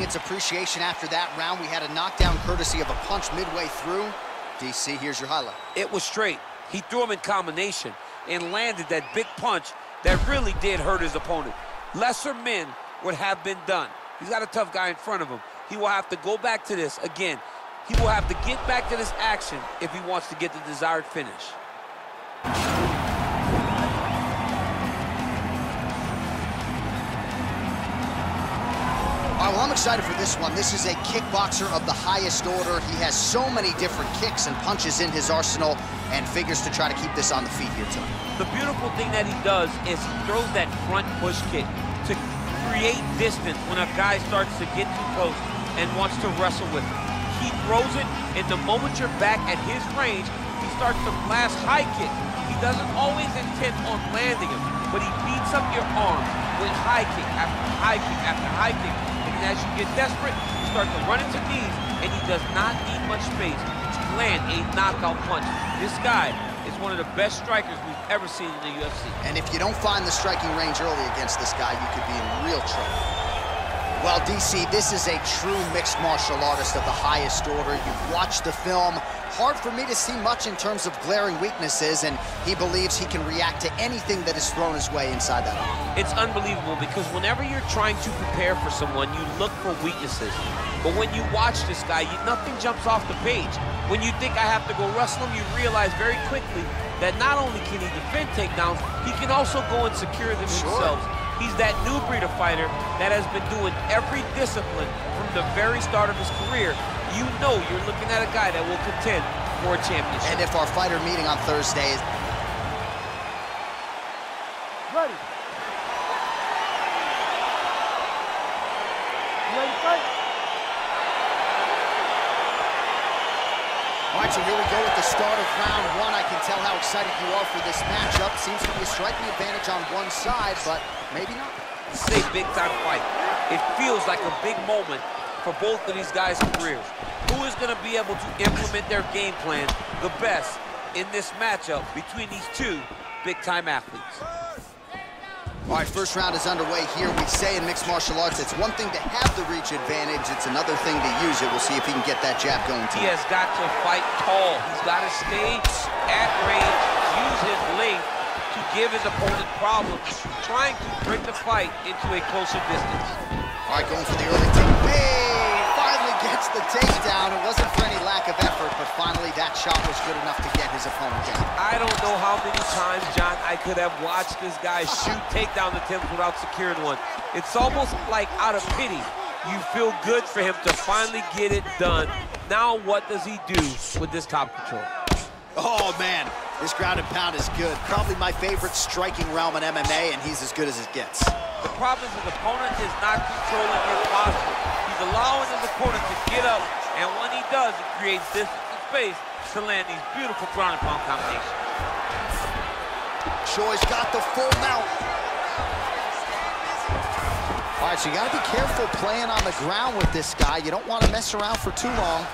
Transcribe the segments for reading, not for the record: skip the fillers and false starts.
getting its appreciation after that round. We had a knockdown courtesy of a punch midway through. DC, here's your highlight. It was straight. He threw him in combination and landed that big punch that really did hurt his opponent. Lesser men would have been done. He's got a tough guy in front of him. He will have to go back to this again. He will have to get back to this action if he wants to get the desired finish. All right, well, I'm excited for this one. This is a kickboxer of the highest order. He has so many different kicks and punches in his arsenal and figures to try to keep this on the feet here tonight. The beautiful thing that he does is he throws that front push kick to create distance when a guy starts to get too close and wants to wrestle with him. He throws it, and the moment you're back at his range, he starts to blast high kick. He doesn't always intend on landing him, but he beats up your arms with high kick after high kick after high kick. And as you get desperate, you start to run into knees, and he does not need much space to land a knockout punch. This guy is one of the best strikers we've ever seen in the UFC. And if you don't find the striking range early against this guy, you could be in real trouble. Well, DC, this is a true mixed martial artist of the highest order. You've watched the film. Hard for me to see much in terms of glaring weaknesses, and he believes he can react to anything that is thrown his way inside that arm. It's unbelievable because whenever you're trying to prepare for someone, you look for weaknesses. But when you watch this guy, nothing jumps off the page. When you think I have to go wrestle him, you realize very quickly that not only can he defend takedowns, he can also go and secure them himself. He's that new breed of fighter that has been doing every discipline from the very start of his career. You know you're looking at a guy that will contend for a championship. And if our fighter meeting on Thursday is ready. You ready to fight? All right, so here we go with the start of round one. I can tell how excited you are for this matchup. Seems to be a striking advantage on one side, but maybe not. This is a big-time fight. It feels like a big moment for both of these guys' careers. Who is going to be able to implement their game plan the best in this matchup between these two big-time athletes? All right, first round is underway here. We say in mixed martial arts, it's one thing to have the reach advantage. It's another thing to use it. We'll see if he can get that jab going too. He has got to fight tall. He's got to stay at range, use his length to give his opponent problems, trying to bring the fight into a closer distance. All right, going for the early take. Hey, finally gets the takedown. It wasn't for any lack of effort, but finally that shot was good enough to get his opponent down. I don't know how many times, John, I could have watched this guy shoot takedown attempts without securing one. It's almost like out of pity. You feel good for him to finally get it done. Now what does he do with this top control? Oh, man, this ground and pound is good. Probably my favorite striking realm in MMA, and he's as good as it gets. The problem is his opponent is not controlling his posture. He's allowing his opponent to get up, and when he does, it creates distance and space to land these beautiful ground and pound combinations. Choi's got the full mount. All right, so you gotta be careful playing on the ground with this guy. You don't want to mess around for too long.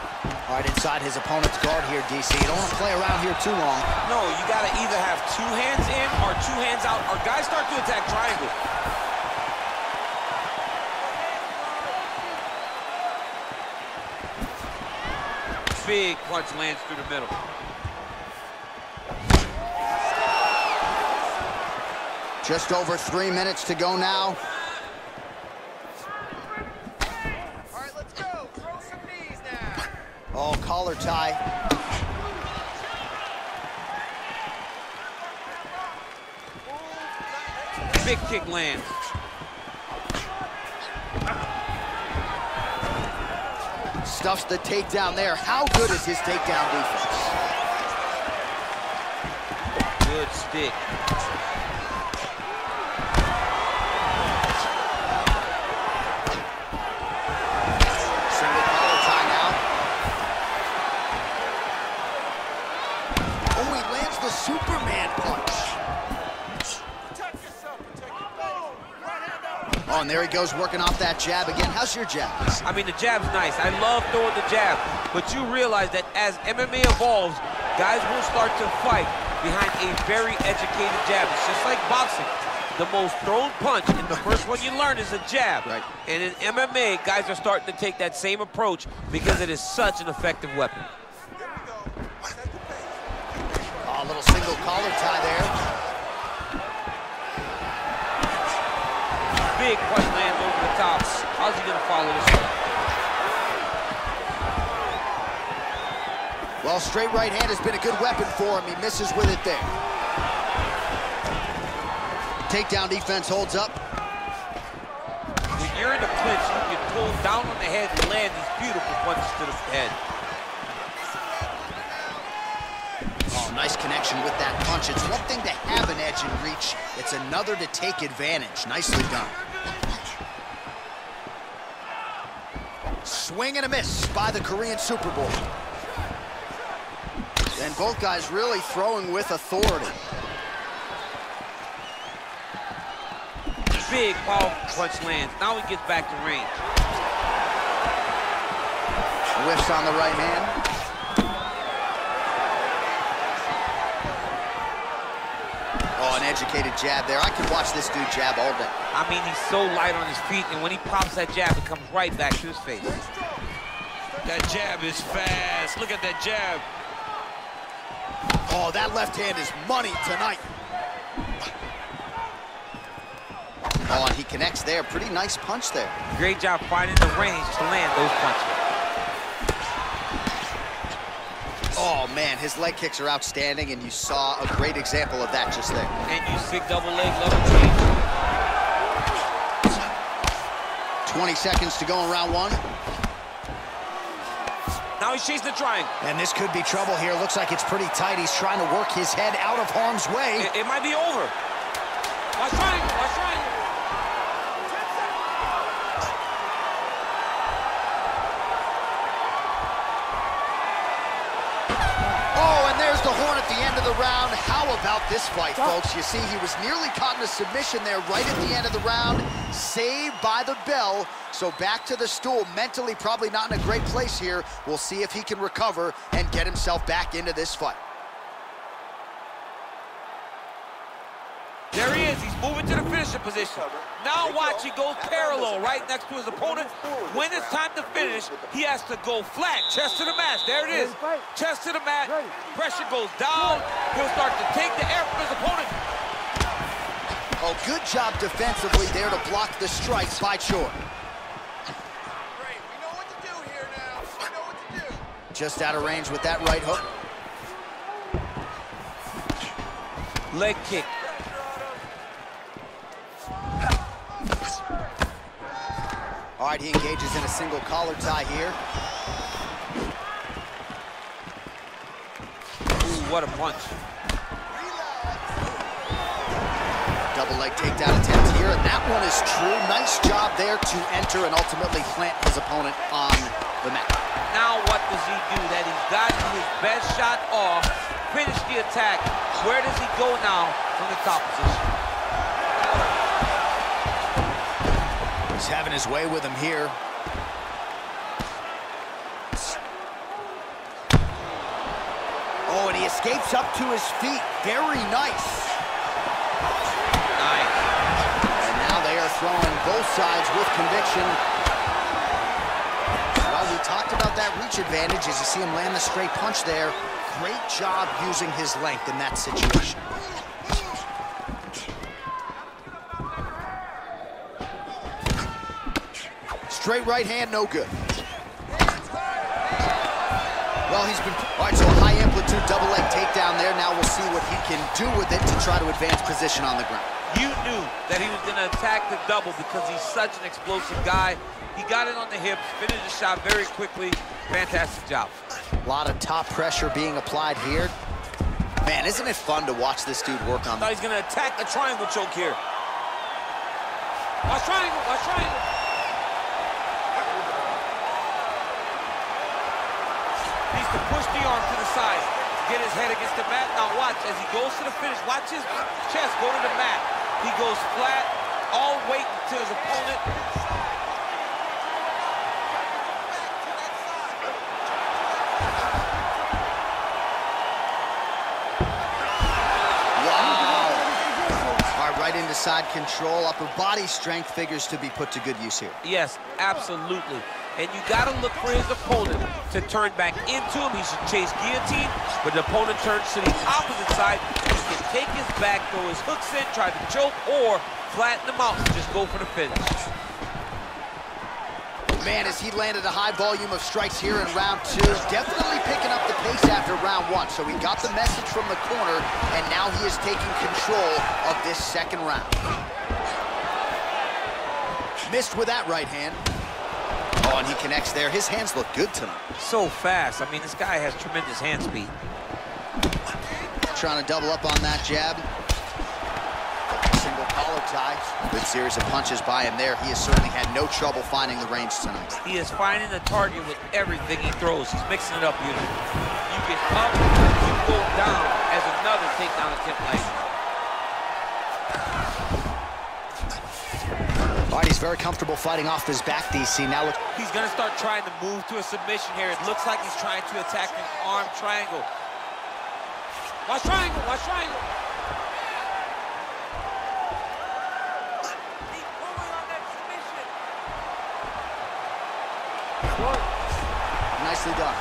All right, inside his opponent's guard here, DC. You don't want to play around here too long. No, you gotta either have two hands in or two hands out, or guys start to attack triangle. Big punch lands through the middle. Just over 3 minutes to go now. All right, let's go. Throw some knees now. Oh, collar tie. Big kick lands. Stuffs the takedown there. How good is his takedown defense? Good stick. Single collar tie now. Oh, he lands the Superman punch. Oh, and there he goes, working off that jab again. How's your jab? I mean, the jab's nice. I love throwing the jab. But you realize that as MMA evolves, guys will start to fight behind a very educated jab. It's just like boxing. the most thrown punch, and the first one you learn is a jab. Right. And in MMA, guys are starting to take that same approach because it is such an effective weapon. Oh, a little single collar tie there. Big punch lands over the top. How's he gonna follow this one? Well, straight right hand has been a good weapon for him. He misses with it there. Takedown defense holds up. When you're in the clinch, you can pull down on the head and land these beautiful punches to the head. Oh, nice connection with that punch. It's one thing to have an edge and reach. It's another to take advantage. Nicely done. Swing and a miss by the Korean Super Bowl. And both guys really throwing with authority. Big, powerful punch lands. Now he gets back to range. Whiffs on the right hand. Oh, an educated jab there. I could watch this dude jab all day. I mean, he's so light on his feet, and when he pops that jab, it comes right back to his face. That jab is fast. Look at that jab. Oh, that left hand is money tonight. Oh, and he connects there. Pretty nice punch there. Great job finding the range to land those punches. Oh, man, his leg kicks are outstanding, and you saw a great example of that just there. And you sick double leg level change. 20 seconds to go in round one. Now he's chasing the triangle. And this could be trouble here. Looks like it's pretty tight. He's trying to work his head out of harm's way. It might be over. Watch triangle, watch triangle. Oh, and there's the horn at the end of the round. How about this fight, folks? You see, he was nearly caught in a submission there right at the end of the round. Saved by the bell. So back to the stool. Mentally probably not in a great place here. We'll see if he can recover and get himself back into this fight. There he is. He's moving to the finishing position. Now watch, he goes parallel right next to his opponent. When it's time to finish, he has to go flat, chest to the mat. There it is. Chest to the mat. Pressure goes down. He'll start to take the air from his opponent. Oh, good job defensively there to block the strikes by Choi. Great, we know what to do here now. We know what to do. Just out of range with that right hook. Leg kick. All right, he engages in a single collar tie here. Ooh, what a punch. Double leg takedown attempt here, and that one is true. Nice job there to enter and ultimately plant his opponent on the mat. Now what does he do? That he's gotten his best shot off, finish the attack. Where does he go now from the top position? He's having his way with him here. Oh, and he escapes up to his feet. Very nice. Nice. And now they are throwing both sides with conviction. Well, we talked about that reach advantage as you see him land the straight punch there. Great job using his length in that situation. Straight right hand, no good. Well, he's been... All right, so a high amplitude double leg takedown there. Now we'll see what he can do with it to try to advance position on the ground. You knew that he was going to attack the double because he's such an explosive guy. He got it on the hips, finished the shot very quickly. Fantastic job. A lot of top pressure being applied here. Man, isn't it fun to watch this dude work on Now he's going to attack the triangle choke here. Watch triangle, watch triangle. Needs to push the arm to the side, get his head against the mat. Now watch, as he goes to the finish, watch his chest go to the mat. He goes flat, all weight to his opponent. Wow. All right, right into side control, upper body strength figures to be put to good use here. Yes, absolutely. And you got to look for his opponent to turn back into him. He should chase guillotine, but the opponent turns to the opposite side. He can take his back, throw his hooks in, try to choke, or flatten him out and just go for the finish. Man, as he landed a high volume of strikes here in round 2, definitely picking up the pace after round 1. So he got the message from the corner, and now he is taking control of this second round. Missed with that right hand. Oh, and he connects there. His hands look good tonight. So fast. I mean, this guy has tremendous hand speed. Trying to double up on that jab. Single collar tie. Good series of punches by him there. He has certainly had no trouble finding the range tonight. He is finding the target with everything he throws. He's mixing it up beautifully. You get up, you go down as another takedown attempt like. All right, he's very comfortable fighting off his back, DC. Now look. He's gonna start trying to move to a submission here. It looks like he's trying to attack an arm triangle. Watch triangle, watch triangle. He's pulling on that submission. Nicely done.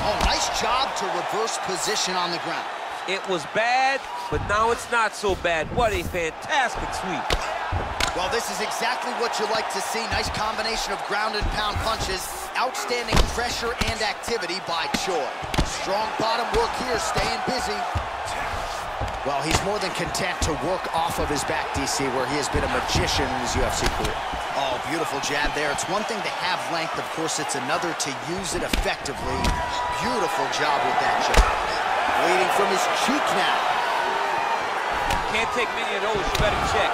Oh, nice job to reverse position on the ground. It was bad, but now it's not so bad. What a fantastic sweep. Well, this is exactly what you like to see. Nice combination of ground and pound punches. Outstanding pressure and activity by Choi. Strong bottom work here, staying busy. Well, he's more than content to work off of his back, DC, where he has been a magician in his UFC career. Oh, beautiful jab there. It's one thing to have length. Of course, it's another to use it effectively. Beautiful job with that jab. Bleeding from his cheek now. Can't take many of those, you better check.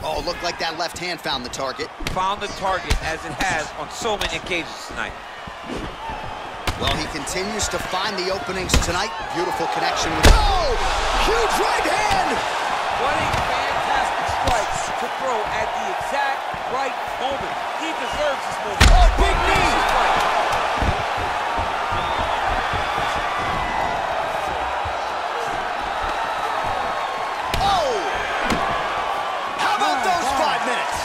Oh, looked like that left hand found the target. Found the target, as it has on so many occasions tonight. Well, he continues to find the openings tonight. Beautiful connection with... Oh! Huge right hand! What a fantastic strike to throw at the exact right moment. He deserves this moment. Oh, big knee! Oh! How about those 5 minutes?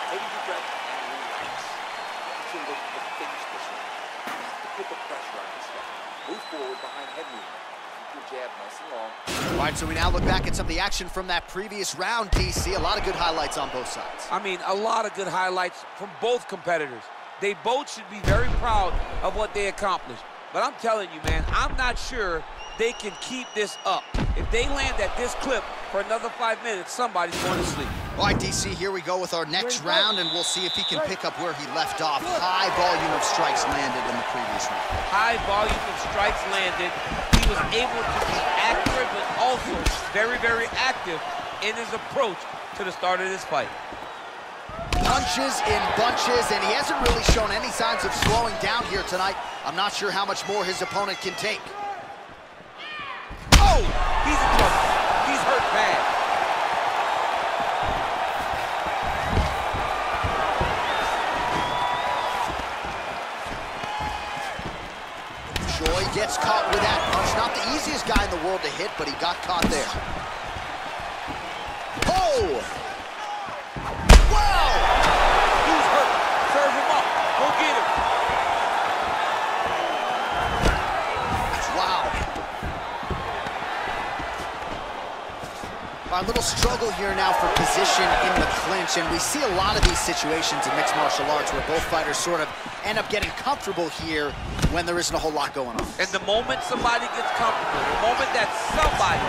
Take a deep breath and relax. You can look to finish this one. Put the pressure on this guy. Move forward behind head movement. Keep your jab nice and long. All right, so we now look back at some of the action from that previous round, DC. A lot of good highlights on both sides. I mean, a lot of good highlights from both competitors. They both should be very proud of what they accomplished. But I'm telling you, man, I'm not sure they can keep this up. If they land at this clip for another 5 minutes, somebody's going to sleep. All right, DC, here we go with our next round, and we'll see if he can pick up where he left off. High volume of strikes landed in the previous round. High volume of strikes landed. He was able to be accurate, but also very, very active in his approach to the start of this fight. Punches in bunches, and he hasn't really shown any signs of slowing down here tonight. I'm not sure how much more his opponent can take. Oh! He's in trouble. He's hurt bad. Choi gets caught with that punch. Not the easiest guy in the world to hit, but he got caught there. Oh! Wow! He's hurt. Serve him up. Go get him. Wow. A little struggle here now for position in the clinch, and we see a lot of these situations in mixed martial arts where both fighters sort of end up getting comfortable here when there isn't a whole lot going on. And the moment somebody gets comfortable, the moment that somebody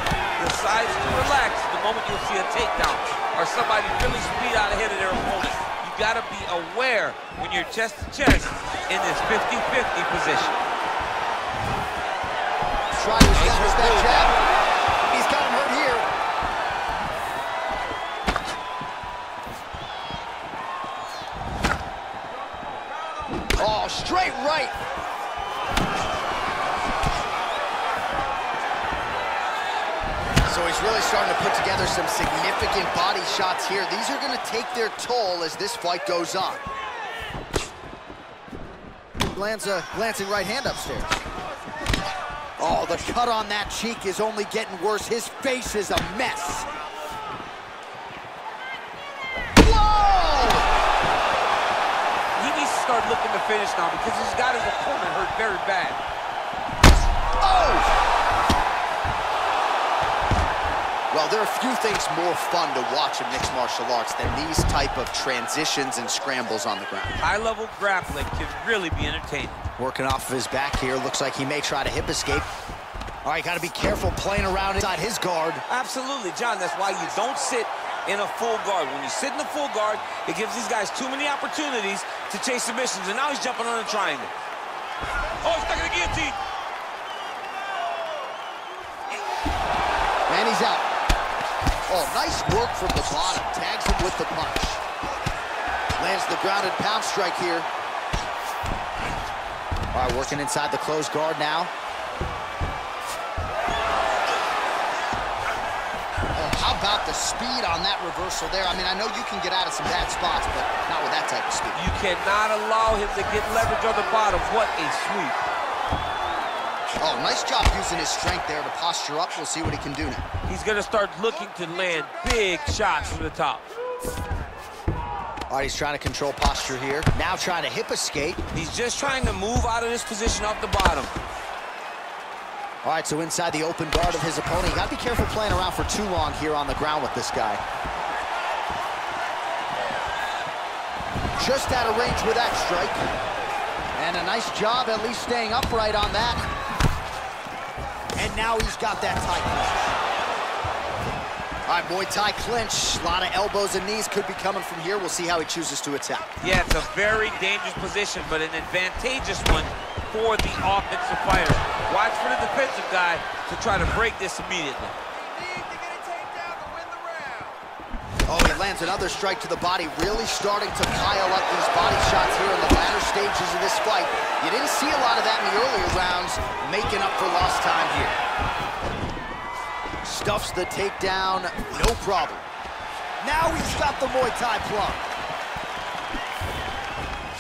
decides to relax, the moment you'll see a takedown or somebody really speed out ahead of their opponent. You gotta be aware when you're chest to chest in this 50-50 position. Trying to establish that jab. He's got him hurt here. Oh, straight right. So he's he's really starting to put together some significant body shots here. These are going to take their toll as this fight goes on. Lands a glancing right hand upstairs. Oh, the cut on that cheek is only getting worse. His face is a mess. Whoa! He needs to start looking to finish now because he's got his opponent hurt very bad. Oh! Well, there are few things more fun to watch in mixed martial arts than these type of transitions and scrambles on the ground. High-level grappling can really be entertaining. Working off of his back here. Looks like he may try to hip escape. All right, got to be careful playing around inside his guard. Absolutely, John. That's why you don't sit in a full guard. When you sit in the full guard, it gives these guys too many opportunities to chase submissions, and now he's jumping on a triangle. Oh, he's stuck in the guillotine. And he's out. Oh, nice work from the bottom. Tags him with the punch. Lands the grounded pound strike here. All right, working inside the closed guard now. Oh, how about the speed on that reversal there? I mean, I know you can get out of some bad spots, but not with that type of speed. You cannot allow him to get leverage on the bottom. What a sweep. Oh, nice job using his strength there to posture up. We'll see what he can do now. He's going to start looking to land big shots from the top. All right, he's trying to control posture here. Now trying to hip escape. He's just trying to move out of this position off the bottom. All right, so inside the open guard of his opponent. You got to be careful playing around for too long here on the ground with this guy. Just out of range with that strike. And a nice job at least staying upright on that. And now he's got that tight clinch. All right, Muay Thai clinch. A lot of elbows and knees could be coming from here. We'll see how he chooses to attack. Yeah, it's a very dangerous position, but an advantageous one for the offensive fighter. Watch for the defensive guy to try to break this immediately. Need to get a takedown to win the round. Oh, he lands another strike to the body, really starting to pile up these body shots here in the latter stages of this fight. You didn't see a lot of that in the earlier rounds, making up for lost time here. Stuffs the takedown, no problem. Now he's got the Muay Thai plug.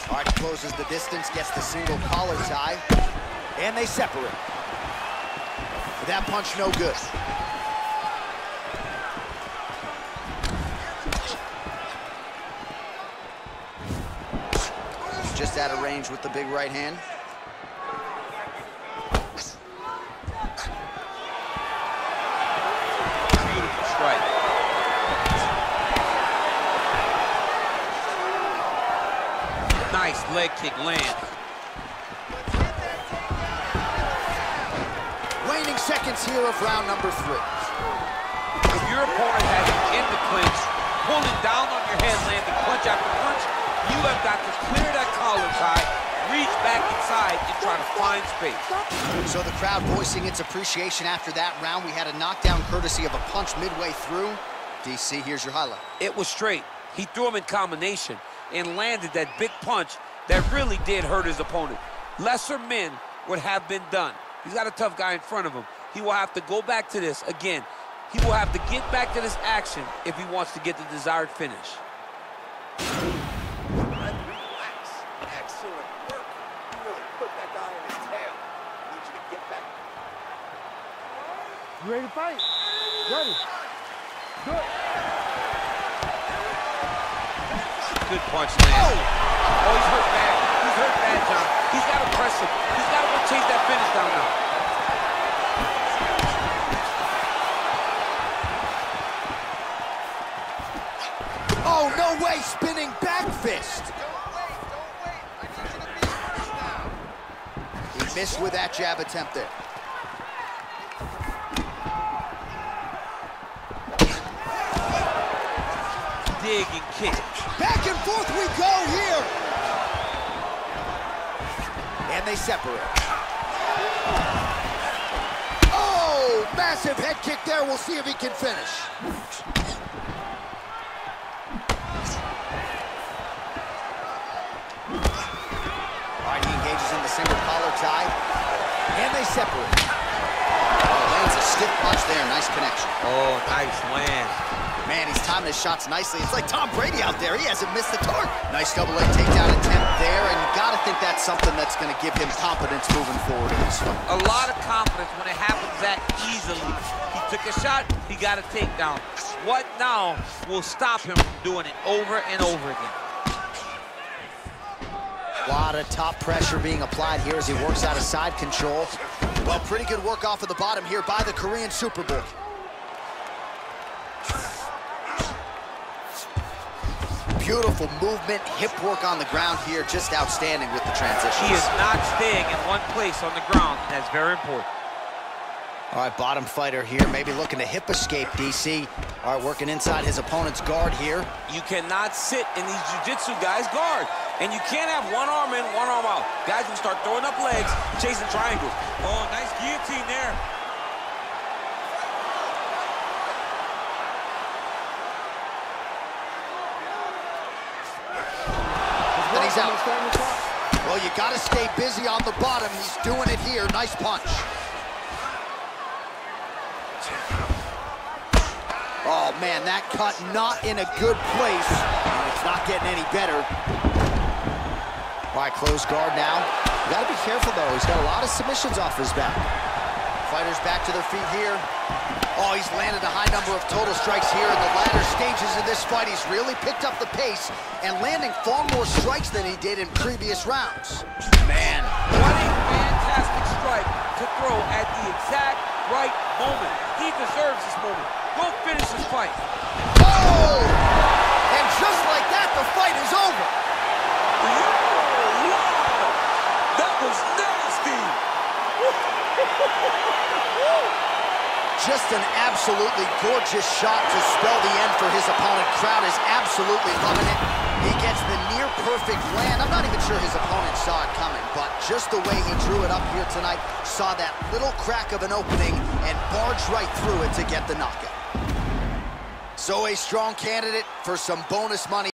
All right, closes the distance, gets the single collar tie, and they separate. That punch no good. Just out of range with the big right hand. Beautiful strike. Nice leg kick lands. Waning seconds here of round number 3. If your opponent has you in the clinch, pulling down on your head, landing punch after punch, you have got to clear that collar tie, reach back inside, and try to find space. So the crowd voicing its appreciation after that round. We had a knockdown courtesy of a punch midway through. DC, here's your highlight. It was straight. He threw him in combination and landed that big punch that really did hurt his opponent. Lesser men would have been done. He's got a tough guy in front of him. He will have to go back to this again. He will have to get back to this action if he wants to get the desired finish. Relax. Excellent work. You really put that guy in his tail. I need you to get back. You ready to fight? Ready. Good. Good punch lands. Oh, he's hurt bad. He's hurt bad, John. He's got to press him. He's got to go chase that finish down now. Oh, no way, spinning back fist. Don't wait. I need you to be honest now. He missed with that jab attempt there. Dig and kick. Back and forth we go here. And they separate. Oh, massive head kick there. We'll see if he can finish. All right, he engages in the single collar tie. And they separate. Oh, Lands a stiff punch there, nice connection. Oh, nice land. Man, he's timing his shots nicely. It's like Tom Brady out there. He hasn't missed the target. Nice double leg takedown attempt there, and you gotta think that's something that's gonna give him confidence moving forward in this fight. A lot of confidence when it happens that easily. He took a shot, he got a takedown. What now will stop him from doing it over and over again? A lot of top pressure being applied here as he works out of side control. Well, pretty good work off of the bottom here by the Korean Super Bowl. Beautiful movement, hip work on the ground here, just outstanding with the transitions. He is not staying in one place on the ground, and that's very important. All right, bottom fighter here, maybe looking to hip escape, DC. All right, working inside his opponent's guard here. You cannot sit in these jiu-jitsu guys' guard. And you can't have one arm in, one arm out. Guys will start throwing up legs, chasing triangles. Oh, nice guillotine there. And he's out. Well, you gotta stay busy on the bottom. He's doing it here. Nice punch. Oh, man, that cut not in a good place. And it's not getting any better. All right, close guard now. You gotta be careful, though. He's got a lot of submissions off his back. Fighters back to their feet here. Oh, he's landed a high number of total strikes here in the latter stages of this fight. He's really picked up the pace and landing far more strikes than he did in previous rounds. Man. What a fantastic strike to throw at the exact right moment. He deserves this moment. Go finish this fight. Oh! And just like that, the fight is over. That was nasty. Just an absolutely gorgeous shot to spell the end for his opponent. Crowd is absolutely loving it. He gets the near-perfect land. I'm not even sure his opponent saw it coming, but just the way he drew it up here tonight, saw that little crack of an opening and barged right through it to get the knockout. So a strong candidate for some bonus money.